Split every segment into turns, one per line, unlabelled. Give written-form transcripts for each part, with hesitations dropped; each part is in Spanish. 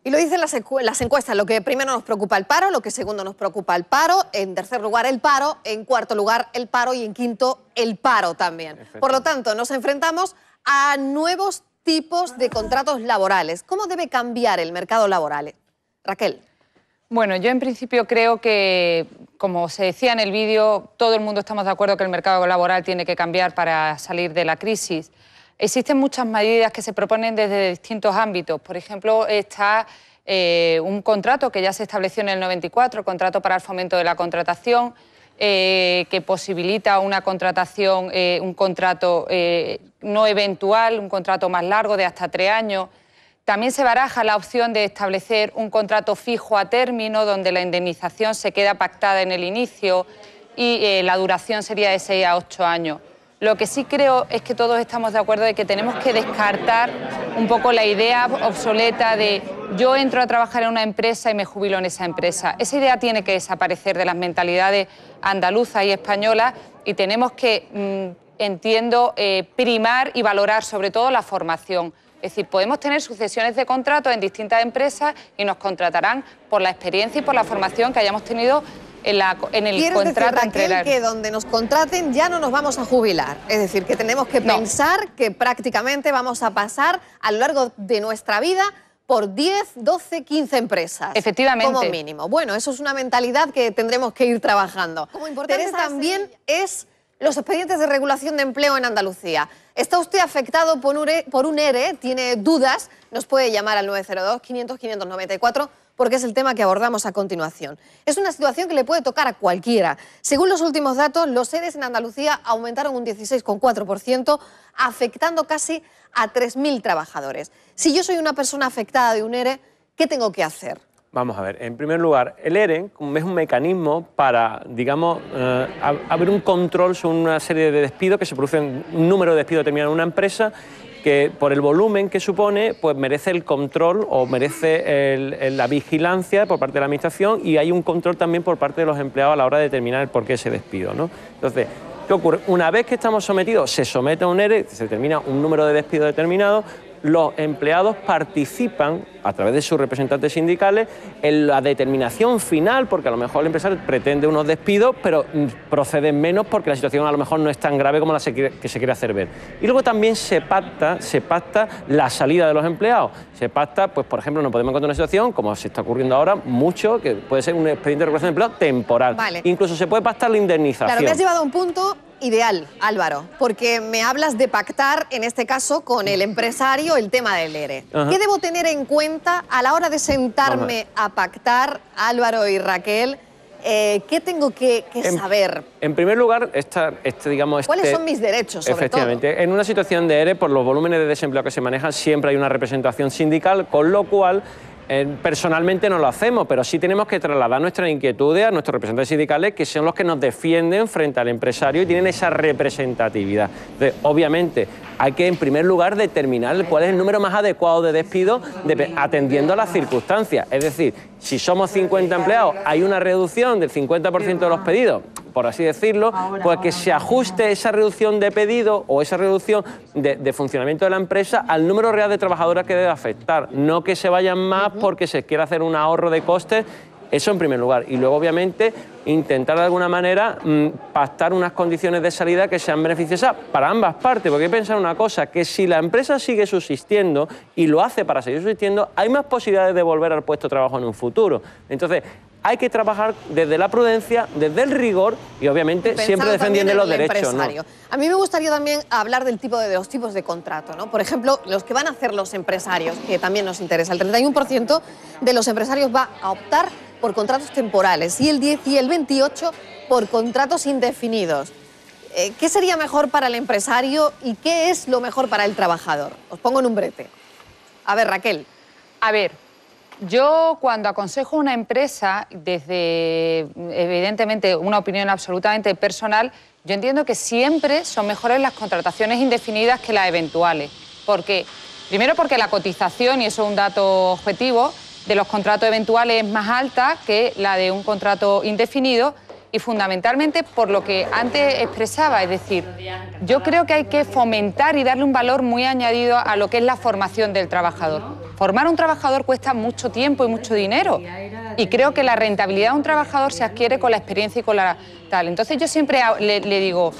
Y lo dicen las encuestas, lo que primero nos preocupa el paro, lo que segundo nos preocupa el paro, en tercer lugar el paro, en cuarto lugar el paro y en quinto el paro también. Por lo tanto, nos enfrentamos a nuevos tipos de contratos laborales. ¿Cómo debe cambiar el mercado laboral? Raquel.
Bueno, yo en principio creo que, como se decía en el vídeo, todo el mundo estamos de acuerdo que el mercado laboral tiene que cambiar para salir de la crisis. Existen muchas medidas que se proponen desde distintos ámbitos. Por ejemplo, está un contrato que ya se estableció en el 94, el contrato para el fomento de la contratación, que posibilita una contratación, un contrato no eventual, un contrato más largo de hasta 3 años. También se baraja la opción de establecer un contrato fijo a término, donde la indemnización se queda pactada en el inicio y la duración sería de 6 a 8 años. Lo que sí creo es que todos estamos de acuerdo de que tenemos que descartar un poco la idea obsoleta de yo entro a trabajar en una empresa y me jubilo en esa empresa. Esa idea tiene que desaparecer de las mentalidades andaluzas y españolas y tenemos que, entiendo, primar y valorar sobre todo la formación. Es decir, podemos tener sucesiones de contratos en distintas empresas y nos contratarán por la experiencia y por la formación que hayamos tenido en el contrato.
¿Quieres decir, Raquel, que donde nos contraten ya no nos vamos a jubilar? Es decir, que tenemos que pensar que prácticamente vamos a pasar a lo largo de nuestra vida por 10, 12, 15 empresas.
Efectivamente.
Como mínimo. Bueno, eso es una mentalidad que tendremos que ir trabajando. Como importante también es los expedientes de regulación de empleo en Andalucía. ¿Está usted afectado por un ERE? ¿Tiene dudas? Nos puede llamar al 902-500-594 porque es el tema que abordamos a continuación. Es una situación que le puede tocar a cualquiera. Según los últimos datos, los EREs en Andalucía aumentaron un 16,4%, afectando casi a 3.000 trabajadores. Si yo soy una persona afectada de un ERE, ¿qué tengo que hacer?
Vamos a ver, en primer lugar, el ERE es un mecanismo para, digamos, haber un control sobre una serie de despidos que se producen, un número de despidos determinado en una empresa que por el volumen que supone, pues merece el control o merece la vigilancia por parte de la administración y hay un control también por parte de los empleados a la hora de determinar el porqué de ese despido, ¿no? Entonces, ¿qué ocurre? Una vez que estamos sometidos, se somete a un ERE, se determina un número de despidos determinado, los empleados participan a través de sus representantes sindicales en la determinación final, porque a lo mejor el empresario pretende unos despidos, pero proceden menos porque la situación a lo mejor no es tan grave como la que se quiere hacer ver. Y luego también se pacta la salida de los empleados. Se pacta, pues por ejemplo, no podemos encontrar una situación, como se está ocurriendo ahora, mucho, que puede ser un expediente de regulación de empleo temporal.
Vale.
Incluso se puede pactar la indemnización.
Claro, me has llevado a un punto ideal, Álvaro, porque me hablas de pactar, en este caso, con el empresario el tema del ERE.
Ajá.
¿Qué debo tener en cuenta a la hora de sentarme a pactar, Álvaro y Raquel? ¿Qué tengo que saber?
En primer lugar,
¿cuáles son mis derechos, sobre
efectivamente,
todo?
En una situación de ERE, por los volúmenes de desempleo que se manejan, siempre hay una representación sindical, con lo cual personalmente no lo hacemos, pero sí tenemos que trasladar nuestras inquietudes a nuestros representantes sindicales, que son los que nos defienden frente al empresario y tienen esa representatividad. Entonces, obviamente, hay que, en primer lugar, determinar cuál es el número más adecuado de despido atendiendo a las circunstancias. Es decir, si somos 50 empleados, hay una reducción del 50% de los pedidos, por así decirlo, pues que se ajuste esa reducción de pedido o esa reducción de funcionamiento de la empresa al número real de trabajadoras que debe afectar, no que se vayan más porque se quiera hacer un ahorro de costes. Eso en primer lugar. Y luego, obviamente, intentar de alguna manera pactar unas condiciones de salida que sean beneficiosas para ambas partes. Porque hay que pensar una cosa, que si la empresa sigue subsistiendo y lo hace para seguir subsistiendo, hay más posibilidades de volver al puesto de trabajo en un futuro. Entonces, hay que trabajar desde la prudencia, desde el rigor y obviamente siempre defendiendo los derechos, ¿no?
A mí me gustaría también hablar de los tipos de contrato, ¿no? Por ejemplo, los que van a hacer los empresarios, que también nos interesa. El 31% de los empresarios va a optar por contratos temporales y el 10 y el 28% por contratos indefinidos. ¿Qué sería mejor para el empresario y qué es lo mejor para el trabajador? Os pongo en un brete. A ver, Raquel.
A ver, yo cuando aconsejo a una empresa, desde evidentemente una opinión absolutamente personal, yo entiendo que siempre son mejores las contrataciones indefinidas que las eventuales. Primero porque la cotización, y eso es un dato objetivo, de los contratos eventuales es más alta que la de un contrato indefinido y fundamentalmente por lo que antes expresaba, es decir, yo creo que hay que fomentar y darle un valor muy añadido a lo que es la formación del trabajador. Formar a un trabajador cuesta mucho tiempo y mucho dinero. Y creo que la rentabilidad de un trabajador se adquiere con la experiencia y con la tal. Entonces yo siempre le digo,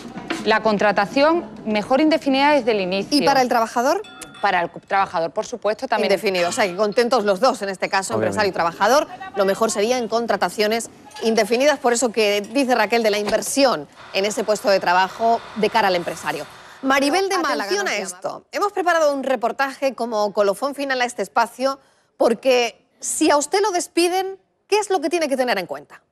la contratación mejor indefinida desde el inicio.
¿Y para el trabajador?
Para el trabajador, por supuesto, también.
Indefinido, o sea, que contentos los dos, en este caso,
Obviamente.
empresario y trabajador, lo mejor sería en contrataciones indefinidas, por eso que dice Raquel de la inversión en ese puesto de trabajo de cara al empresario. Maribel de Málaga, atención a esto. Hemos preparado un reportaje como colofón final a este espacio, porque si a usted lo despiden, ¿qué es lo que tiene que tener en cuenta?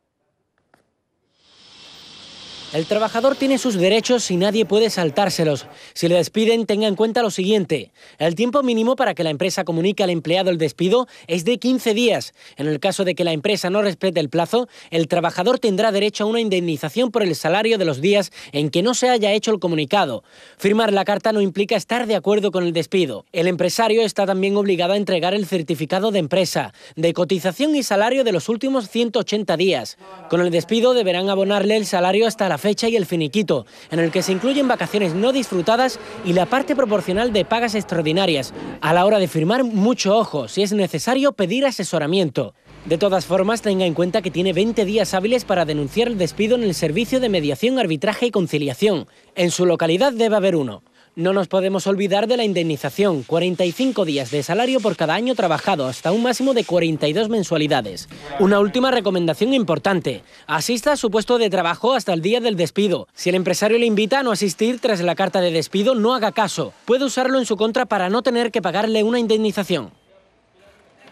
El trabajador tiene sus derechos y nadie puede saltárselos. Si le despiden, tenga en cuenta lo siguiente. El tiempo mínimo para que la empresa comunique al empleado el despido es de 15 días. En el caso de que la empresa no respete el plazo, el trabajador tendrá derecho a una indemnización por el salario de los días en que no se haya hecho el comunicado. Firmar la carta no implica estar de acuerdo con el despido. El empresario está también obligado a entregar el certificado de empresa, de cotización y salario de los últimos 180 días. Con el despido deberán abonarle el salario hasta la fecha y el finiquito, en el que se incluyen vacaciones no disfrutadas y la parte proporcional de pagas extraordinarias. A la hora de firmar, mucho ojo, si es necesario pedir asesoramiento. De todas formas, tenga en cuenta que tiene 20 días hábiles para denunciar el despido en el Servicio de Mediación, Arbitraje y Conciliación. En su localidad debe haber uno. No nos podemos olvidar de la indemnización, 45 días de salario por cada año trabajado, hasta un máximo de 42 mensualidades. Una última recomendación importante, asista a su puesto de trabajo hasta el día del despido. Si el empresario le invita a no asistir tras la carta de despido, no haga caso. Puede usarlo en su contra para no tener que pagarle una indemnización.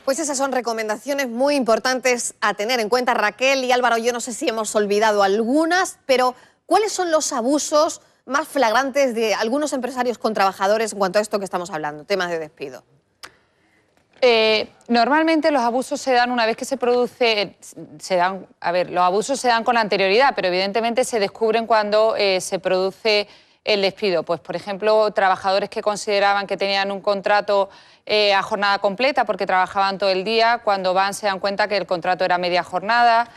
Pues esas son recomendaciones muy importantes a tener en cuenta. Raquel y Álvaro, yo no sé si hemos olvidado algunas, pero ¿cuáles son los abusos más flagrantes de algunos empresarios con trabajadores en cuanto a esto que estamos hablando, temas de despido?
Normalmente los abusos se dan una vez que se produce, los abusos se dan con anterioridad, pero evidentemente se descubren cuando se produce el despido. Pues, por ejemplo, trabajadores que consideraban que tenían un contrato a jornada completa porque trabajaban todo el día, cuando van se dan cuenta que el contrato era media jornada.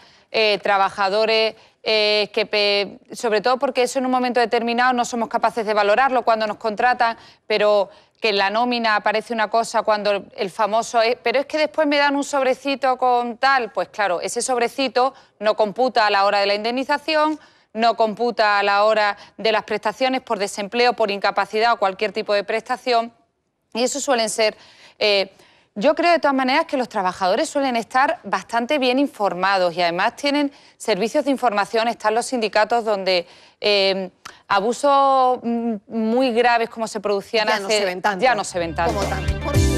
Trabajadores que, sobre todo porque eso en un momento determinado no somos capaces de valorarlo cuando nos contratan, pero que en la nómina aparece una cosa cuando el famoso es, pero es que después me dan un sobrecito con tal, pues claro, ese sobrecito no computa a la hora de la indemnización, no computa a la hora de las prestaciones por desempleo, por incapacidad o cualquier tipo de prestación, y eso suelen ser... Yo creo de todas maneras que los trabajadores suelen estar bastante bien informados y además tienen servicios de información, están los sindicatos donde abusos muy graves como se producían
ya no se ven tanto.
Ya no se ven tanto.
Como tanto.